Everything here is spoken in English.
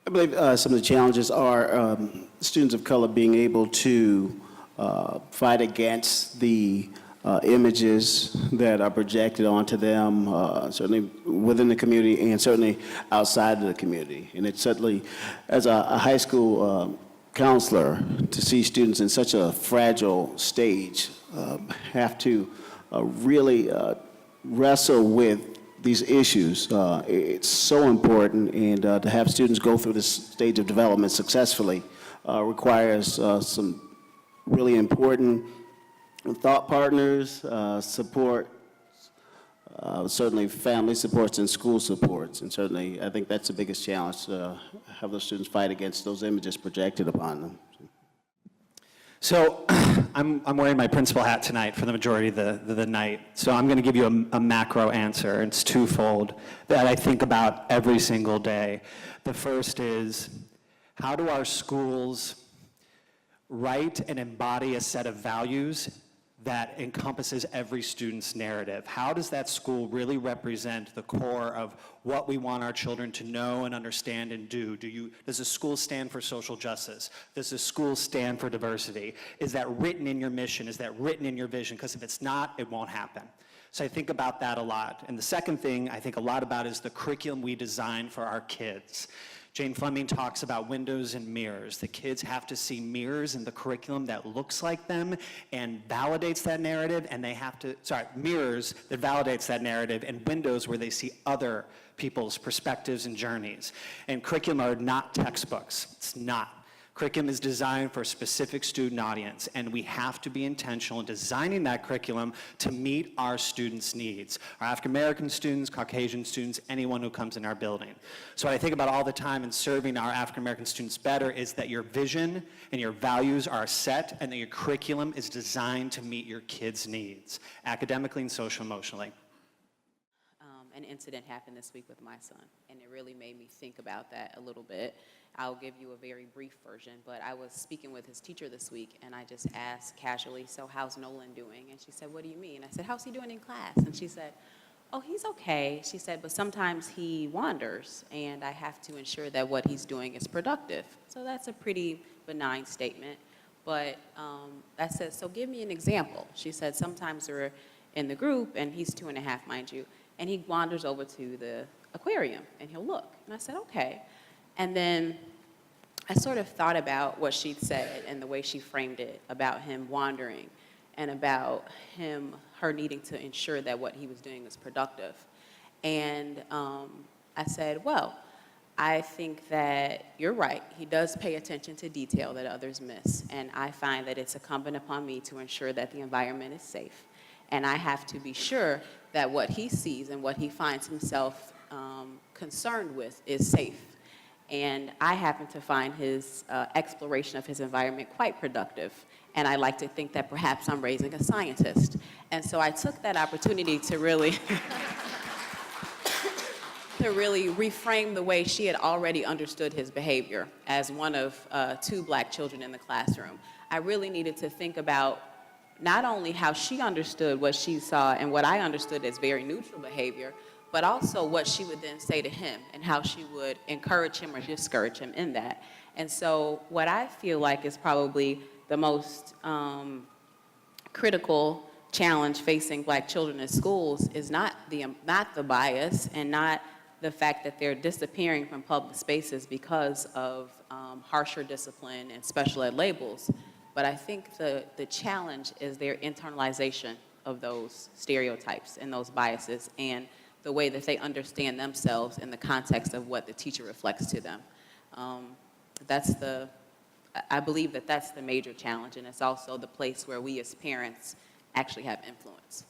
I believe some of the challenges are students of color being able to fight against the images that are projected onto them, certainly within the community and certainly outside of the community. And it's certainly, as a high school counselor, to see students in such a fragile stage have to really wrestle with these issues. It's so important, and to have students go through this stage of development successfully requires some really important thought partners, support, certainly family supports and school supports, and certainly I think that's the biggest challenge, to have those students fight against those images projected upon them. So I'm wearing my principal hat tonight for the majority of the night. So I'm going to give you a macro answer. It's twofold that I think about every single day. The first is, how do our schools write and embody a set of values that encompasses every student's narrative? How does that school really represent the core of what we want our children to know and understand and do? Does the school stand for social justice? Does the school stand for diversity? Is that written in your mission? Is that written in your vision? Because if it's not, it won't happen. So I think about that a lot. And the second thing I think a lot about is the curriculum we design for our kids. Jane Fleming talks about windows and mirrors. The kids have to see mirrors in the curriculum that looks like them and validates that narrative, and they have to, mirrors that validates that narrative, and windows where they see other people's perspectives and journeys. And curriculum are not textbooks. It's not. Curriculum is designed for a specific student audience, and we have to be intentional in designing that curriculum to meet our students' needs. Our African American students, Caucasian students, anyone who comes in our building. So what I think about all the time in serving our African American students better is that your vision and your values are set, and that your curriculum is designed to meet your kids' needs, academically and social emotionally. An incident happened this week with my son, and it really made me think about that a little bit. I'll give you a very brief version, but I was speaking with his teacher this week, and I just asked casually, so how's Nolan doing? And she said, what do you mean? I said, how's he doing in class? And she said, oh, he's okay. She said, but sometimes he wanders, and I have to ensure that what he's doing is productive. So that's a pretty benign statement, but I said, so give me an example. She said, sometimes we're in the group, and he's 2.5, mind you, and he wanders over to the aquarium, and he'll look. And I said, okay. And then I sort of thought about what she'd said and the way she framed it about him wandering and about her needing to ensure that what he was doing was productive. And I said, well, I think that you're right. He does pay attention to detail that others miss. And I find that it's incumbent upon me to ensure that the environment is safe. And I have to be sure that what he sees and what he finds himself concerned with is safe. And I happen to find his exploration of his environment quite productive. And I like to think that perhaps I'm raising a scientist. And so I took that opportunity to really, reframe the way she had already understood his behavior as one of 2 black children in the classroom. I really needed to think about not only how she understood what she saw and what I understood as very neutral behavior, but also what she would then say to him and how she would encourage him or discourage him in that. And so what I feel like is probably the most critical challenge facing black children in schools is not the bias and not the fact that they're disappearing from public spaces because of harsher discipline and special ed labels. But I think the challenge is their internalization of those stereotypes and those biases and the way that they understand themselves in the context of what the teacher reflects to them. I believe that that's the major challenge, and it's also the place where we as parents actually have influence.